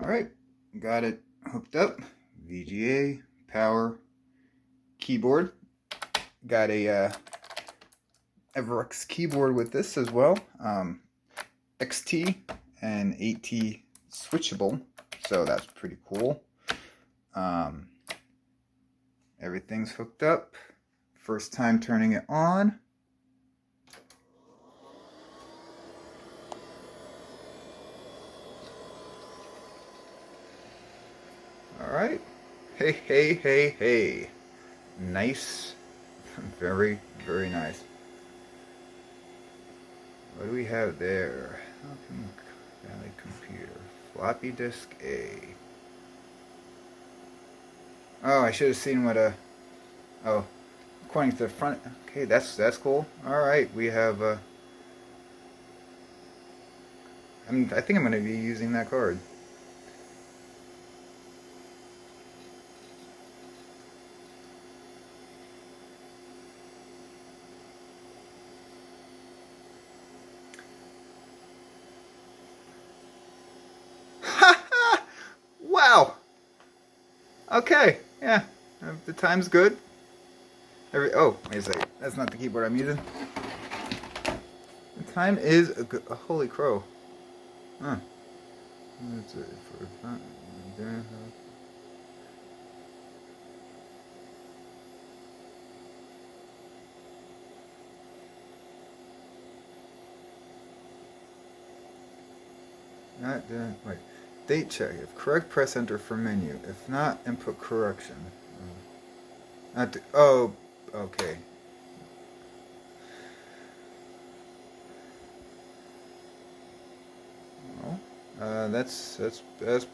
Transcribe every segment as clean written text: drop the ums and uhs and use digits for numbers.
Alright, got it hooked up. VGA, power, keyboard. Got a Everux keyboard with this as well. XT and AT switchable, so that's pretty cool. Everything's hooked up. First time turning it on. Alright. Hey, hey, hey, hey. Nice. Very, very nice. What do we have there? Valley computer. Floppy disk A. Oh, I should have seen what a... Oh, according to the front... Okay, that's cool. Alright, we have... I think I'm going to be using that card. Wow! Okay, yeah, the time's good. Oh, wait a second, that's not the keyboard I'm using. The time is a holy crow. Huh. That's it for there. Not done. Wait. Date check. If correct, press enter for menu. If not, input correction. Not to, oh, okay. Well, that's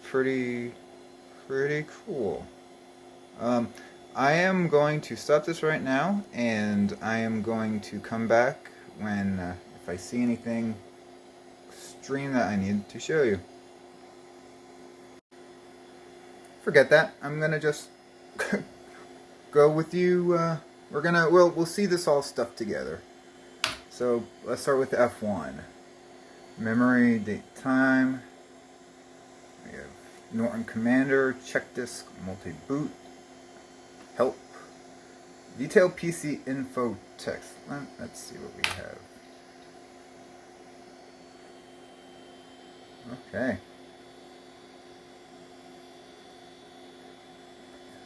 pretty cool. I am going to stop this right now, and I am going to come back when if I see anything extreme that I need to show you. Forget that. I'm gonna just go with you. We'll see this all stuff together. So let's start with F1. Memory, date, time. We have Norton Commander, check disk, multi-boot, help, detailed PC info text. Let's see what we have. Okay.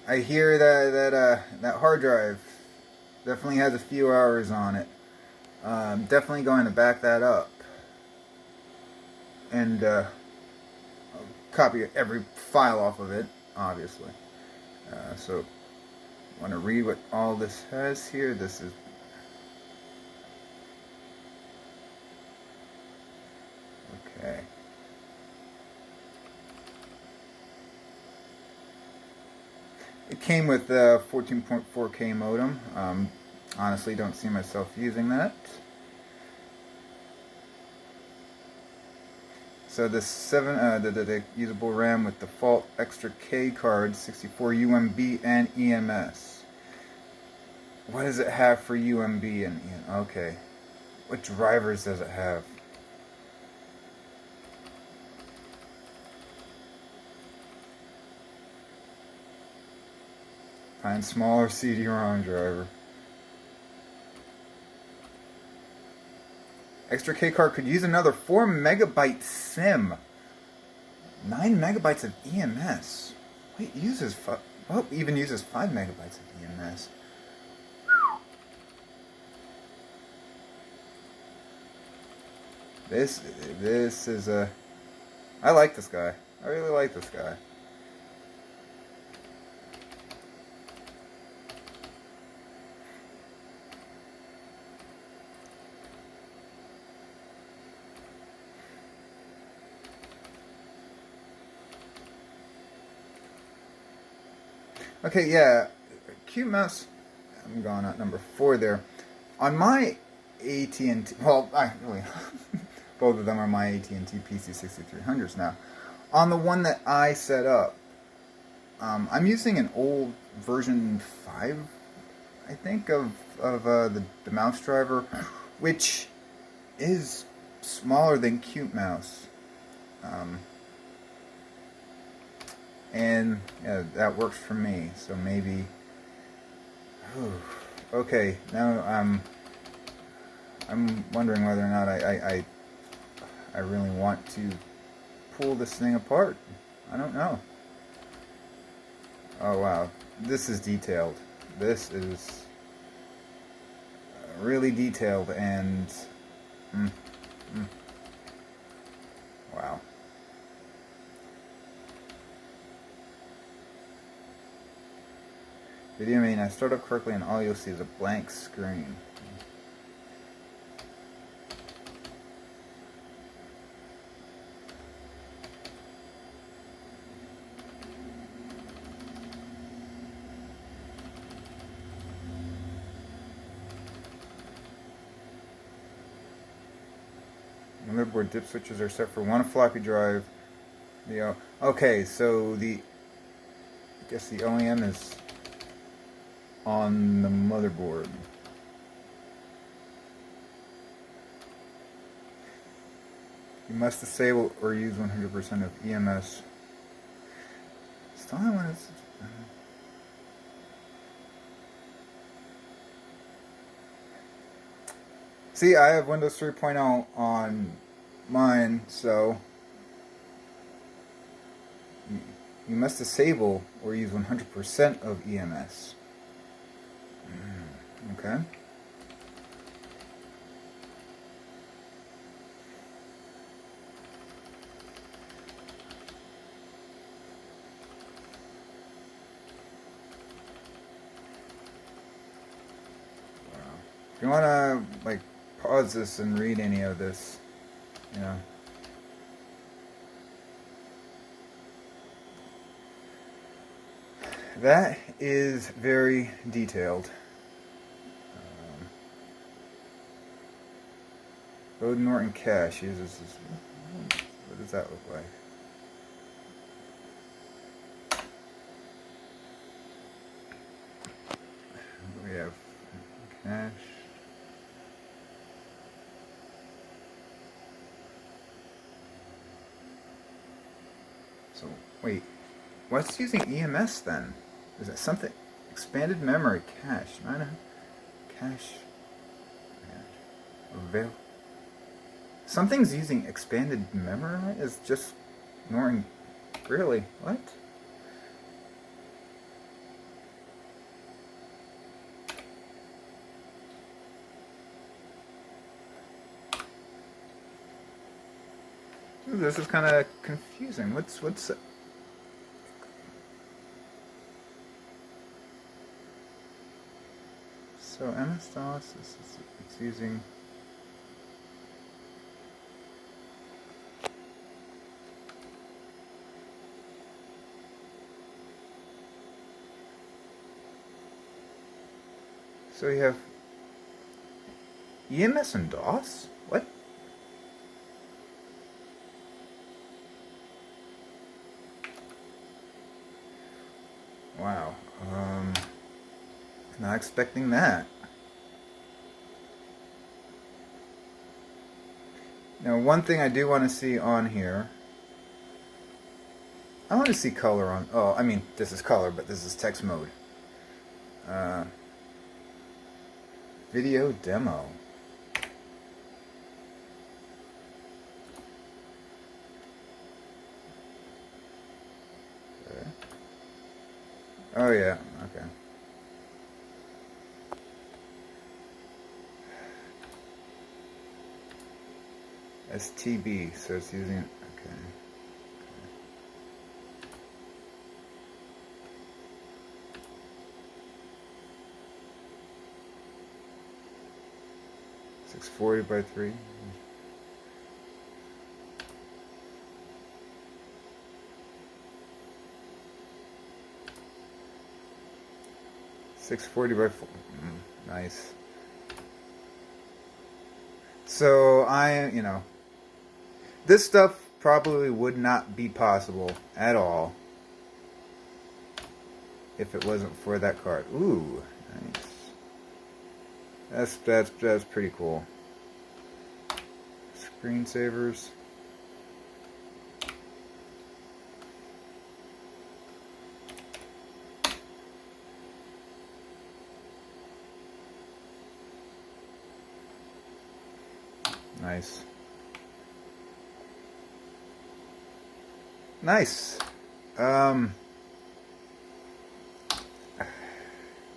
I hear that hard drive definitely has a few hours on it. Definitely going to back that up and I'll copy every file off of it, obviously. So, want to read what all this has here. This is okay. It came with a 14.4K modem. Honestly, don't see myself using that. So the the usable RAM with default Xtra-K card, 64 UMB and EMS. What does it have for UMB and EMS? Okay. What drivers does it have? Find smaller CD-ROM driver. Xtra-K card could use another 4 megabyte SIM. 9 megabytes of EMS. Wait, even uses 5 megabytes of EMS. This is a... I like this guy. I really like this guy. Okay, yeah, Cute Mouse, I'm going at number 4 there. On my AT&T, well, both of them are my AT&T PC 6300s now. On the one that I set up, I'm using an old version 5, I think, of the mouse driver, which is smaller than Cute Mouse. and yeah, that works for me. So maybe. Okay, now I'm wondering whether or not I really want to pull this thing apart. I don't know. Oh wow, this is detailed. This is really detailed and wow. Video may not start up correctly and all you'll see is a blank screen. Motherboard dip switches are set for one floppy drive. Okay, so I guess the OEM is on the motherboard. You must disable or use 100% of EMS. Still when it's see, I have Windows 3.0 on mine, so you must disable or use 100% of EMS. Okay. If you want to like pause this and read any of this, you know. That is very detailed. Bode Norton Cache uses this. What does that look like? We have cache. So wait, what's using EMS then? Is that something? Expanded memory cache. Cache. Avail. Something's using expanded memory is just Norton. Really? What? Ooh, this is kind of confusing. What's so MS-DOS? It's using. So you have EMS and DOS? What? Wow. Not expecting that. Now, one thing I do want to see on here. I want to see color on. Oh, I mean, this is color, but this is text mode. Video demo. Okay. Oh yeah, okay. STB, so it's using, okay. 640 by 3. $640 by 4. Nice. So this stuff probably would not be possible at all if it wasn't for that card. Ooh, nice. That's pretty cool. Screensavers. Nice. Nice. I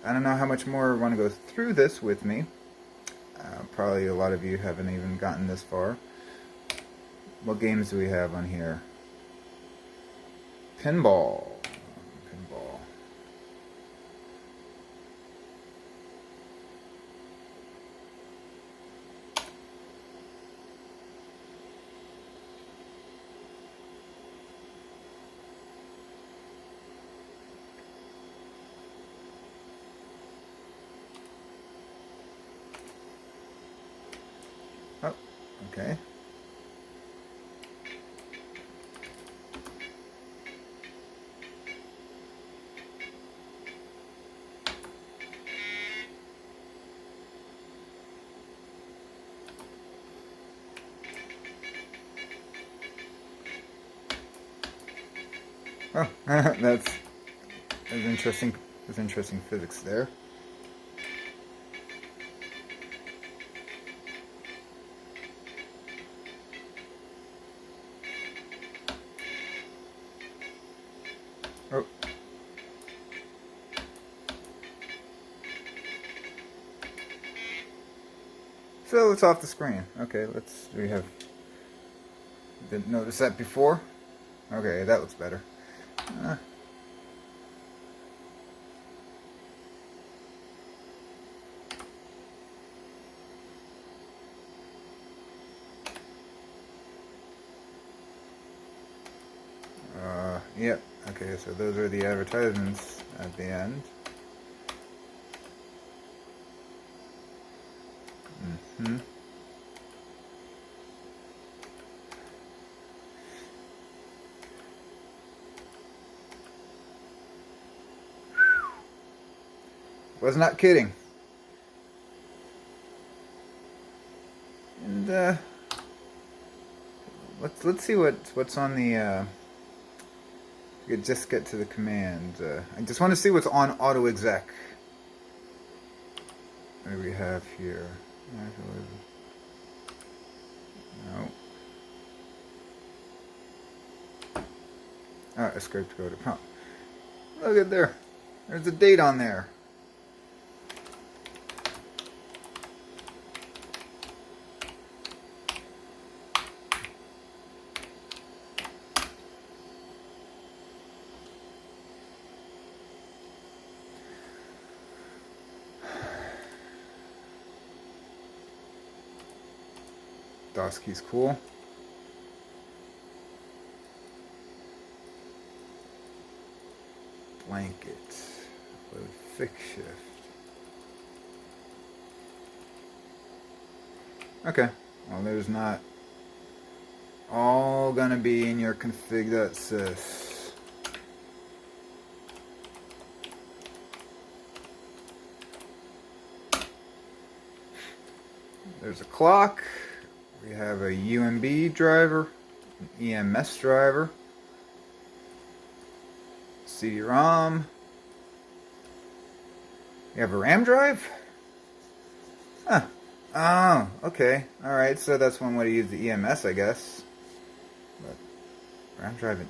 don't know how much more want to go through this with me. Probably a lot of you haven't even gotten this far. What games do we have on here? Pinball. Pinball. Oh, okay. Oh, that's interesting. There's interesting physics there. Oh. So it's off the screen. Okay, we have, didn't notice that before. Okay, that looks better. Yep. Okay, so those are the advertisements at the end. Mm-hmm. Was not kidding. And let's see what's on the. You could just get to the command. I just want to see what's on auto exec. What do we have here? No. Oh, a script go to prompt. Look at there. There's a date on there. DOS key's cool. Blanket. Load fix shift. Okay. Well, there's not all gonna be in your config.sys. There's a clock. We have a UMB driver, an EMS driver, CD-ROM. You have a RAM drive? Huh. Oh, okay. Alright, so that's one way to use the EMS, I guess. But RAM drive it.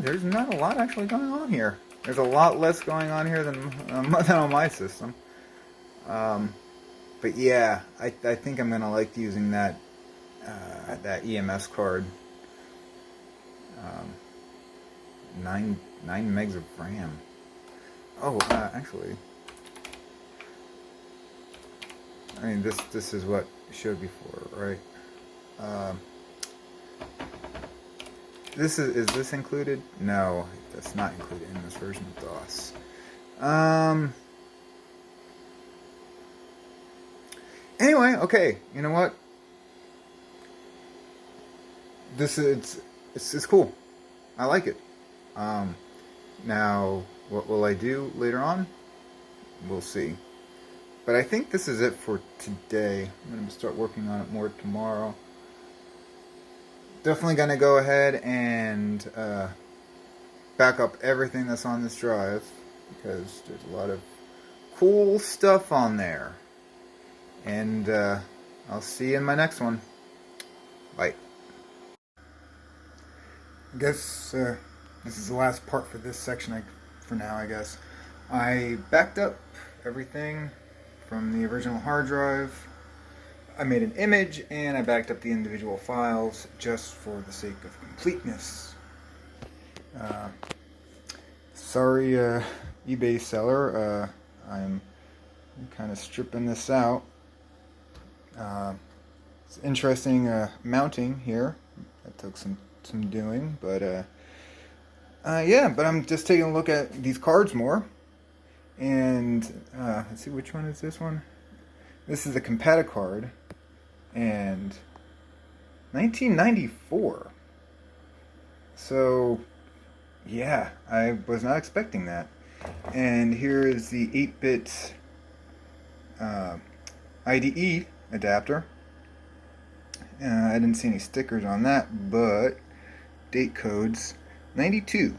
There's not a lot actually going on here. There's a lot less going on here than on my system. But yeah, I think I'm gonna like using that EMS card. 9 megs of RAM. Oh, actually, I mean this is what I showed before, right? Is this included? No, that's not included in this version of DOS. Anyway, okay. You know what? It's cool. I like it. Now, what will I do later on? We'll see. But I think this is it for today. I'm going to start working on it more tomorrow. Definitely going to go ahead and back up everything that's on this drive. because there's a lot of cool stuff on there. And I'll see you in my next one. Bye. I guess this is the last part for this section for now, I guess. I backed up everything from the original hard drive. I made an image and I backed up the individual files just for the sake of completeness. Sorry, eBay seller, I'm kind of stripping this out. It's interesting mounting here. That took some doing, but yeah, but I'm just taking a look at these cards more. And let's see, which one is this one? This is a Compati card, and 1994. So yeah, I was not expecting that. And here is the 8-bit IDE adapter. I didn't see any stickers on that, but date codes 92.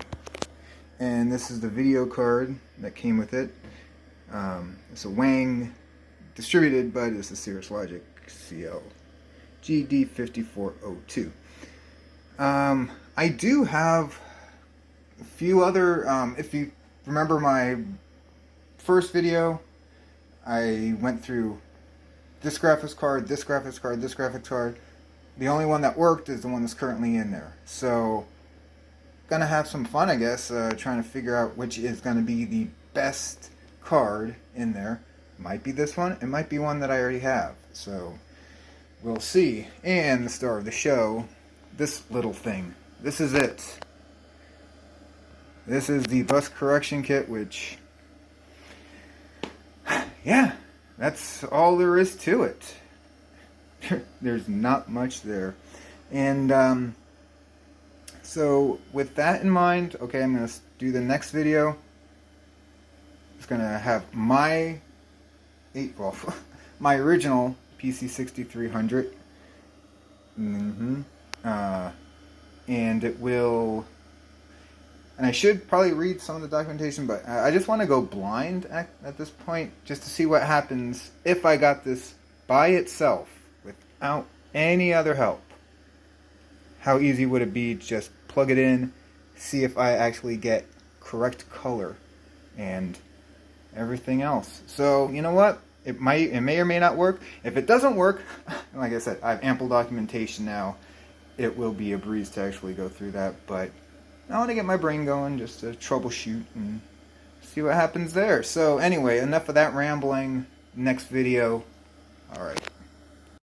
And this is the video card that came with it. It's a Wang, distributed by this is Cirrus Logic CL GD5402. I do have a few other, if you remember my first video, I went through this graphics card, this graphics card, this graphics card. The only one that worked is the one that's currently in there. So, gonna have some fun, I guess, trying to figure out which is gonna be the best card in there. Might be this one, it might be one that I already have. So, we'll see. And the star of the show, this little thing. This is it. This is the bus correction kit, which, yeah, that's all there is to it. There's not much there. And so with that in mind, okay, I'm going to do the next video. It's going to have my my original PC 6300. And it will, and I should probably read some of the documentation, but I just want to go blind at this point, just to see what happens if I got this by itself without any other help. How easy would it be to just plug it in, see if I actually get correct color and everything else. So, you know what? It may or may not work. If it doesn't work, like I said, I have ample documentation now. It will be a breeze to actually go through that, but I want to get my brain going just to troubleshoot and see what happens there. So anyway, enough of that rambling. Next video. Alright.